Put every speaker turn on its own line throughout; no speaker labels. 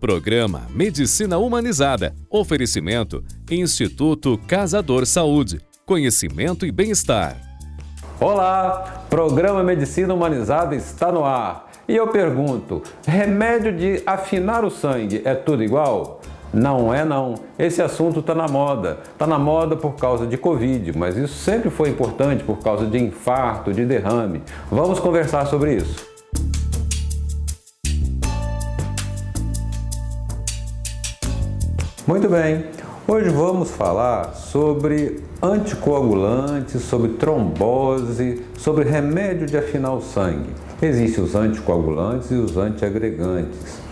Programa Medicina Humanizada. Oferecimento Instituto Casador Saúde. Conhecimento e bem-estar.
Olá! Programa Medicina Humanizada está no ar. E eu pergunto, remédio de afinar o sangue é tudo igual? Não é não. Esse assunto está na moda. Está na moda por causa de Covid, mas isso sempre foi importante por causa de infarto, de derrame. Vamos conversar sobre isso. Muito bem. Hoje vamos falar sobre anticoagulantes, sobre trombose, sobre remédio de afinar o sangue. Existem os anticoagulantes e os antiagregantes.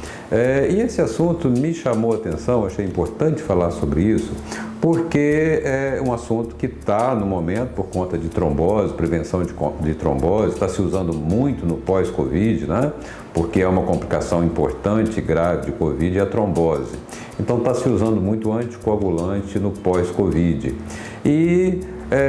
E esse assunto me chamou a atenção, achei importante falar sobre isso, porque é um assunto que está no momento, por conta de trombose, prevenção de trombose, está se usando muito no pós-Covid, né? Porque é uma complicação importante e grave de Covid, é a trombose. Então está se usando muito anticoagulante no pós-Covid. E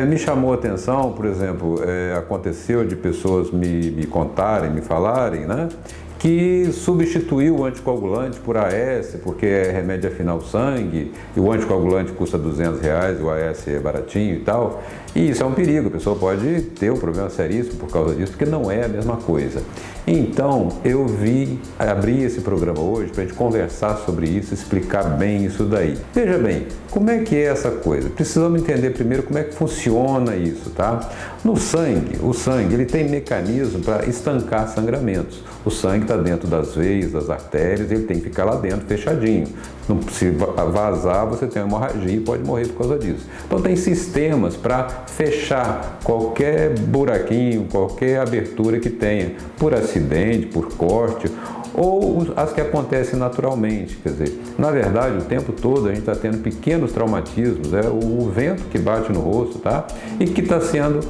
me chamou a atenção, por exemplo, aconteceu de pessoas me contarem, me falarem, né? Que substituiu o anticoagulante por AS, porque é remédio de afinar o sangue, e o anticoagulante custa R$200, o AS é baratinho e tal. E isso é um perigo, a pessoa pode ter um problema seríssimo por causa disso, porque não é a mesma coisa. Então, eu abri esse programa hoje para a gente conversar sobre isso, explicar bem isso daí. Veja bem, como é que é essa coisa? Precisamos entender primeiro como é que funciona isso, tá? No sangue, o sangue ele tem mecanismo para estancar sangramentos. O sangue está dentro das veias, das artérias, ele tem que ficar lá dentro, fechadinho. Se vazar, você tem uma hemorragia e pode morrer por causa disso. Então tem sistemas para fechar qualquer buraquinho, qualquer abertura que tenha, por acidente, por corte, ou as que acontecem naturalmente. Quer dizer, na verdade, o tempo todo a gente está tendo pequenos traumatismos, o vento que bate no rosto, tá? E que está sendo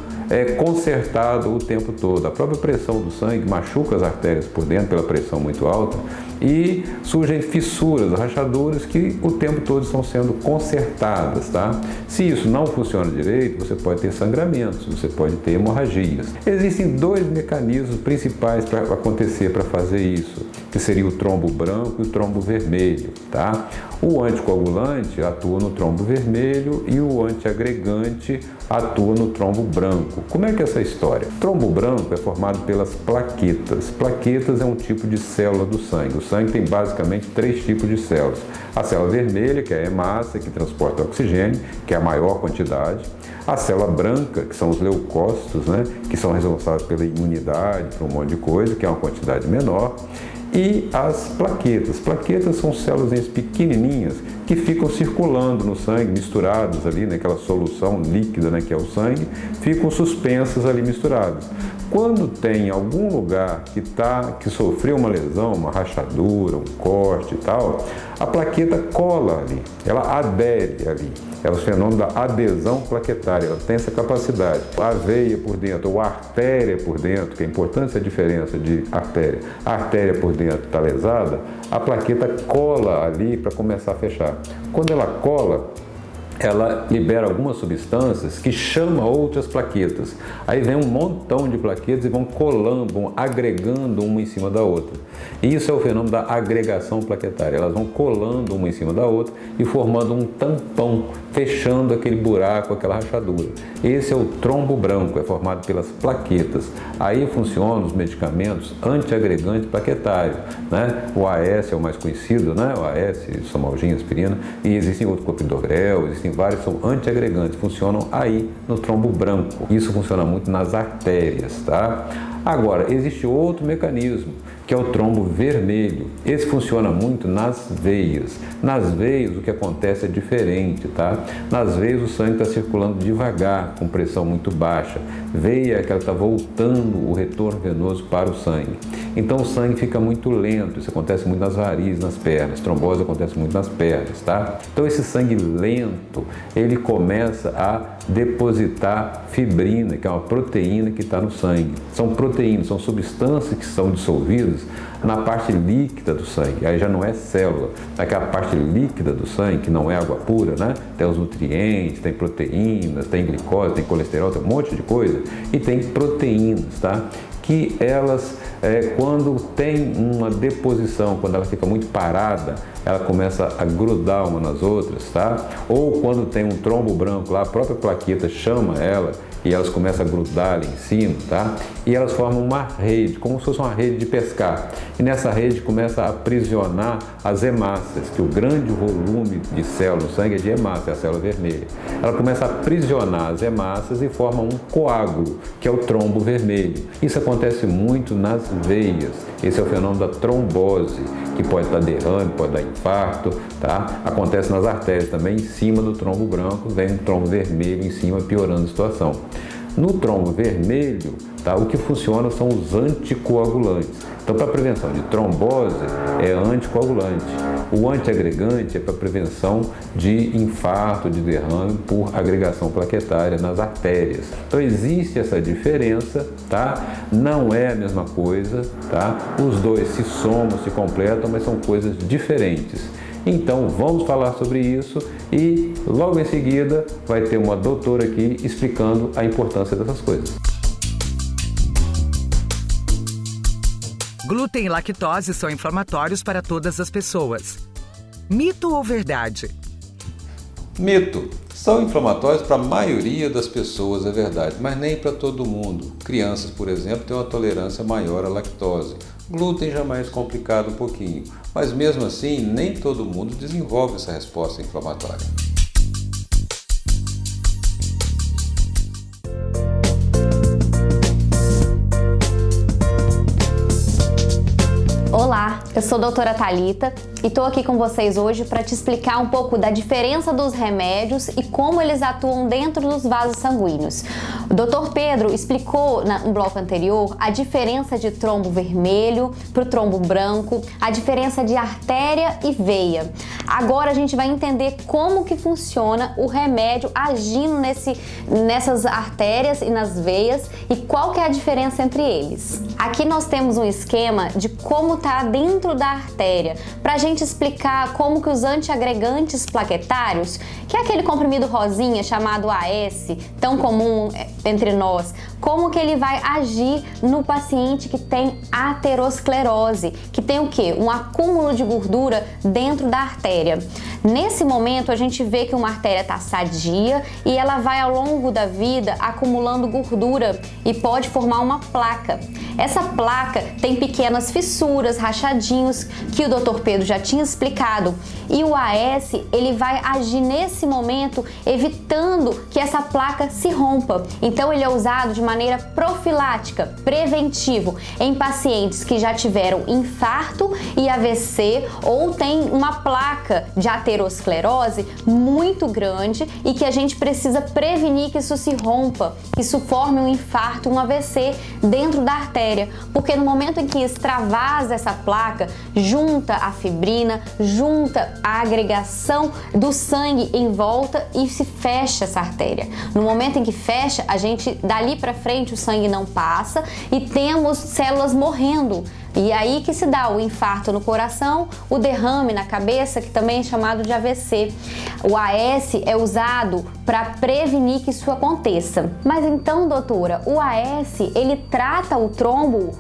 consertado o tempo todo. A própria pressão do sangue machuca as artérias por dentro pela pressão muito alta e surgem fissuras, rachaduras que o tempo todo estão sendo consertadas, tá? Se isso não funciona direito, você pode ter sangramentos, você pode ter hemorragias. Existem dois mecanismos principais para acontecer, para fazer isso, que seria o trombo branco e o trombo vermelho, tá? O anticoagulante atua no trombo vermelho e o antiagregante atua no trombo branco. Como é que é essa história? O trombo branco é formado pelas plaquetas. Plaquetas é um tipo de célula do sangue. O sangue tem basicamente 3 tipos de células. A célula vermelha, que é a hemácia, que transporta oxigênio, que é a maior quantidade. A célula branca, que são os leucócitos, né, que são responsáveis pela imunidade, por um monte de coisa, que é uma quantidade menor. E as plaquetas. Plaquetas são células pequenininhas que ficam circulando no sangue, misturadas ali naquela solução líquida, né, que é o sangue, ficam suspensas ali misturadas. Quando tem algum lugar que sofreu uma lesão, uma rachadura, um corte e tal, a plaqueta cola ali, ela adere ali. É o fenômeno da adesão plaquetária, ela tem essa capacidade. A veia por dentro ou a artéria por dentro, que é importante essa diferença de artéria. A artéria por dentro está lesada, a plaqueta cola ali para começar a fechar. Quando ela cola, ela libera algumas substâncias que chamam outras plaquetas. Aí vem um montão de plaquetas e vão colando, vão agregando uma em cima da outra. E isso é o fenômeno da agregação plaquetária. Elas vão colando uma em cima da outra e formando um tampão, fechando aquele buraco, aquela rachadura. Esse é o trombo branco, é formado pelas plaquetas. Aí funcionam os medicamentos antiagregantes plaquetários, né? O AS é o mais conhecido, né? O AS, somalgina, aspirina, e existem outros, clopidogrel, existem vários, são antiagregantes, funcionam aí no trombo branco. Isso funciona muito nas artérias, tá? Agora, existe outro mecanismo, que é o trombo vermelho. Esse funciona muito nas veias. Nas veias o que acontece é diferente, tá? Nas veias o sangue está circulando devagar, com pressão muito baixa. Veia é que ela está voltando o retorno venoso para o sangue. Então o sangue fica muito lento, isso acontece muito nas varizes, nas pernas. Trombose acontece muito nas pernas, tá? Então esse sangue lento, ele começa a depositar fibrina, que é uma proteína que está no sangue. São proteínas, são substâncias que são dissolvidas na parte líquida do sangue. Aí já não é célula, naquela parte líquida do sangue, que não é água pura, né? Tem os nutrientes, tem proteínas, tem glicose, tem colesterol, tem um monte de coisa. E tem proteínas, tá? Que elas Quando tem uma deposição, quando ela fica muito parada, ela começa a grudar uma nas outras, tá? Ou quando tem um trombo branco lá, a própria plaqueta chama ela e elas começam a grudar ali em cima, tá? E elas formam uma rede, como se fosse uma rede de pescar. E nessa rede começa a aprisionar as hemácias, que o grande volume de células no sangue é de hemácia, é a célula vermelha. Ela começa a aprisionar as hemácias e forma um coágulo, que é o trombo vermelho. Isso acontece muito nas veias. Esse é o fenômeno da trombose, que pode dar derrame, pode dar infarto, tá? Acontece nas artérias também, em cima do trombo branco, vem um trombo vermelho em cima, piorando a situação. No trombo vermelho, tá, o que funciona são os anticoagulantes. Então, para prevenção de trombose, é anticoagulante. O antiagregante é para prevenção de infarto, de derrame por agregação plaquetária nas artérias. Então, existe essa diferença, tá? Não é a mesma coisa, tá? Os dois se somam, se completam, mas são coisas diferentes. Então, vamos falar sobre isso e logo em seguida vai ter uma doutora aqui explicando a importância dessas coisas.
Glúten e lactose são inflamatórios para todas as pessoas. Mito ou verdade?
Mito. São inflamatórios para a maioria das pessoas, é verdade, mas nem para todo mundo. Crianças, por exemplo, têm uma tolerância maior à lactose. Glúten já é mais complicado um pouquinho, mas mesmo assim, nem todo mundo desenvolve essa resposta inflamatória.
Olá, eu sou a doutora Thalita e estou aqui com vocês hoje para te explicar um pouco da diferença dos remédios e como eles atuam dentro dos vasos sanguíneos. O Dr. Pedro explicou no bloco anterior a diferença de trombo vermelho para o trombo branco, a diferença de artéria e veia. Agora a gente vai entender como que funciona o remédio agindo nessas artérias e nas veias e qual que é a diferença entre eles. Aqui nós temos um esquema de como está dentro da artéria, para a gente explicar como que os antiagregantes plaquetários, que é aquele comprimido rosinha chamado AS, tão comum entre nós, como que ele vai agir no paciente que tem aterosclerose, que tem o quê? Um acúmulo de gordura dentro da artéria. Nesse momento a gente vê que uma artéria está sadia e ela vai ao longo da vida acumulando gordura e pode formar uma placa. Essa placa tem pequenas fissuras, rachadinhos, que o Dr. Pedro já tinha explicado. E o AS, ele vai agir nesse momento evitando que essa placa se rompa. Então ele é usado de maneira profilática, preventivo, em pacientes que já tiveram infarto e AVC ou tem uma placa de aterosclerose muito grande e que a gente precisa prevenir que isso se rompa, que isso forme um infarto, um AVC dentro da artéria, porque no momento em que extravasa essa placa, junta a fibrina, junta a agregação do sangue em volta e se fecha essa artéria. No momento em que fecha, a gente dali para frente o sangue não passa e temos células morrendo. E aí que se dá o infarto no coração, o derrame na cabeça, que também é chamado de AVC. O AS é usado para prevenir que isso aconteça. Mas então, doutora, o AS, ele trata o trombo?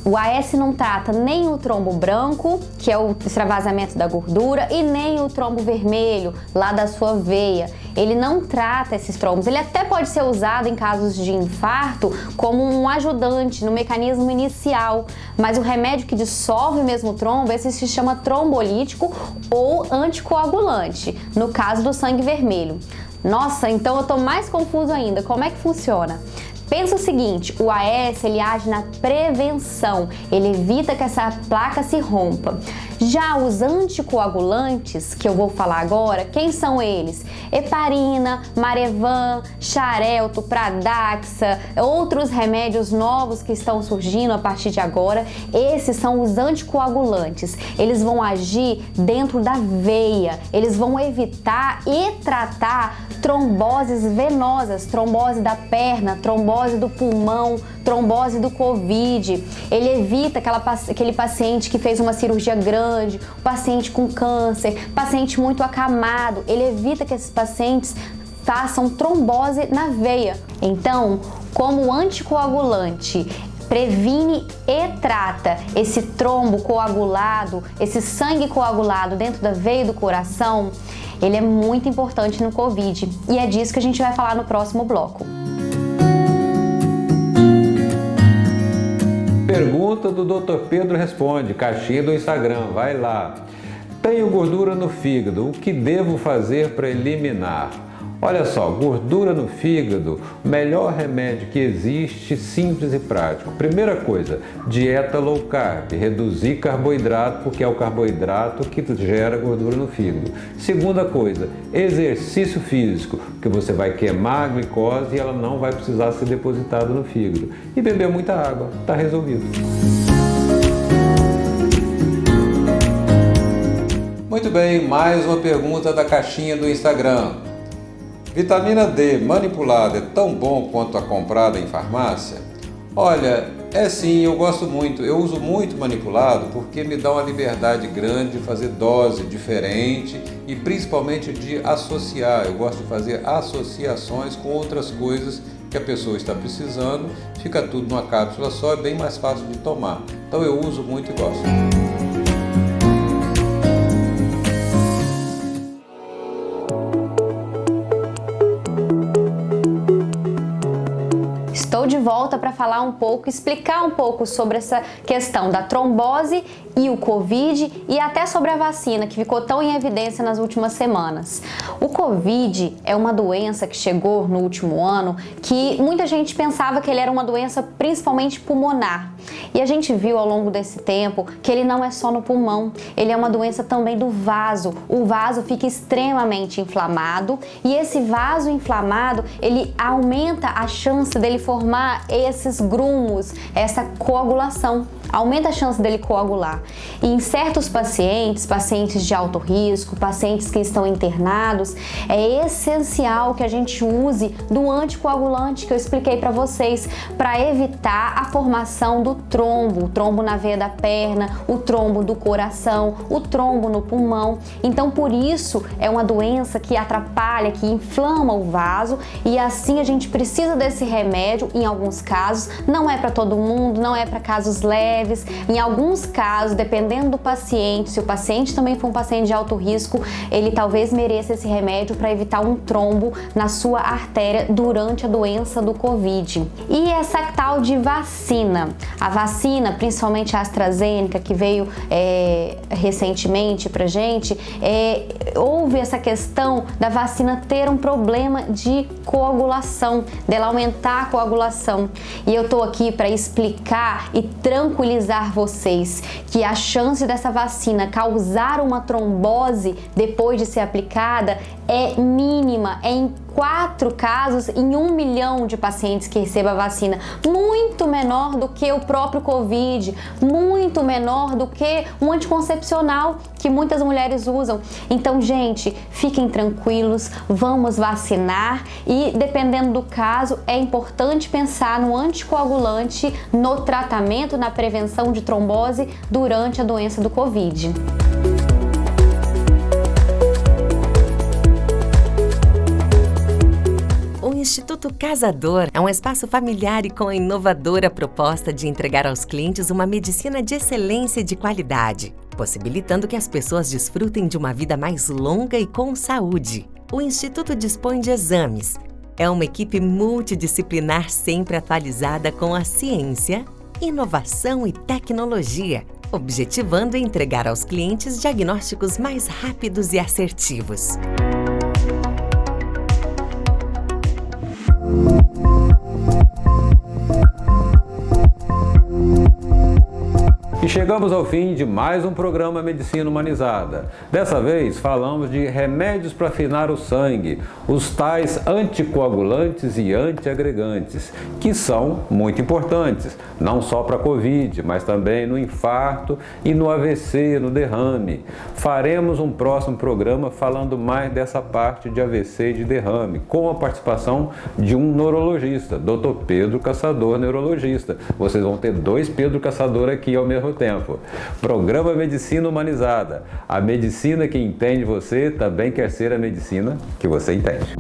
O AS não trata nem o trombo branco, que é o extravasamento da gordura, e nem o trombo vermelho, lá da sua veia. Ele não trata esses trombos. Ele até pode ser usado em casos de infarto como um ajudante no mecanismo inicial, mas o remédio que dissolve mesmo o trombo, esse se chama trombolítico ou anticoagulante, no caso do sangue vermelho. Nossa, então eu tô mais confuso ainda. Como é que funciona? Pensa o seguinte, o AS ele age na prevenção, ele evita que essa placa se rompa. Já os anticoagulantes, que eu vou falar agora, quem são eles? Heparina, Marevan, Xarelto, Pradaxa, outros remédios novos que estão surgindo a partir de agora, esses são os anticoagulantes. Eles vão agir dentro da veia, eles vão evitar e tratar tromboses venosas, trombose da perna, trombose do pulmão, trombose do Covid. Ele evita aquele paciente que fez uma cirurgia grande, paciente com câncer, paciente muito acamado. Ele evita que esses pacientes façam trombose na veia. Então, como anticoagulante, previne e trata esse trombo coagulado, esse sangue coagulado dentro da veia do coração, ele é muito importante no Covid. E é disso que a gente vai falar no próximo bloco.
Pergunta do Dr. Pedro Responde, caixinha do Instagram, vai lá. Tenho gordura no fígado, o que devo fazer para eliminar? Olha só, gordura no fígado, o melhor remédio que existe, simples e prático. Primeira coisa, dieta low carb, reduzir carboidrato, porque é o carboidrato que gera gordura no fígado. Segunda coisa, exercício físico, porque você vai queimar a glicose e ela não vai precisar ser depositada no fígado. E beber muita água, está resolvido. Muito bem, mais uma pergunta da caixinha do Instagram. Vitamina D manipulada é tão bom quanto a comprada em farmácia? Olha, é sim, eu gosto muito. Eu uso muito manipulado porque me dá uma liberdade grande de fazer dose diferente e principalmente de associar. Eu gosto de fazer associações com outras coisas que a pessoa está precisando. Fica tudo numa cápsula só, é bem mais fácil de tomar. Então eu uso muito e gosto.
Estou de volta para falar um pouco, explicar um pouco sobre essa questão da trombose e o Covid e até sobre a vacina que ficou tão em evidência nas últimas semanas. O Covid é uma doença que chegou no último ano que muita gente pensava que ele era uma doença principalmente pulmonar. E a gente viu ao longo desse tempo que ele não é só no pulmão, ele é uma doença também do vaso. O vaso fica extremamente inflamado e esse vaso inflamado, ele aumenta a chance dele formar esses grumos, essa coagulação. Aumenta a chance dele coagular. E em certos pacientes de alto risco, pacientes que estão internados, é essencial que a gente use do anticoagulante que eu expliquei para vocês, para evitar a formação do trombo, o trombo na veia da perna, o trombo do coração, o trombo no pulmão. Então, por isso, é uma doença que atrapalha, que inflama o vaso e assim a gente precisa desse remédio em alguns casos. Não é para todo mundo, não é para casos leves. Em alguns casos, dependendo do paciente, se o paciente também for um paciente de alto risco, ele talvez mereça esse remédio para evitar um trombo na sua artéria durante a doença do Covid. E essa tal de vacina, a vacina, principalmente a AstraZeneca, que veio recentemente pra gente, houve essa questão da vacina ter um problema de coagulação, dela aumentar a coagulação. E eu tô aqui para explicar e tranquilizar vocês que a chance dessa vacina causar uma trombose depois de ser aplicada é mínima, é em 4 casos em 1 milhão de pacientes que recebem a vacina, muito menor do que o próprio Covid, muito menor do que um anticoncepcional que muitas mulheres usam. Então, gente, fiquem tranquilos, vamos vacinar e, dependendo do caso, é importante pensar no anticoagulante no tratamento, na prevenção de trombose durante a doença do Covid.
O Instituto Casador é um espaço familiar e com a inovadora proposta de entregar aos clientes uma medicina de excelência e de qualidade, possibilitando que as pessoas desfrutem de uma vida mais longa e com saúde. O Instituto dispõe de exames. É uma equipe multidisciplinar sempre atualizada com a ciência, inovação e tecnologia, objetivando entregar aos clientes diagnósticos mais rápidos e assertivos.
E chegamos ao fim de mais um programa Medicina Humanizada. Dessa vez falamos de remédios para afinar o sangue, os tais anticoagulantes e antiagregantes, que são muito importantes, não só para a Covid, mas também no infarto e no AVC, no derrame. Faremos um próximo programa falando mais dessa parte de AVC e de derrame, com a participação de um neurologista, Dr. Pedro Caçador, neurologista. Vocês vão ter 2 Pedro Caçador aqui ao mesmo tempo. Programa Medicina Humanizada. A medicina que entende você também quer ser a medicina que você entende.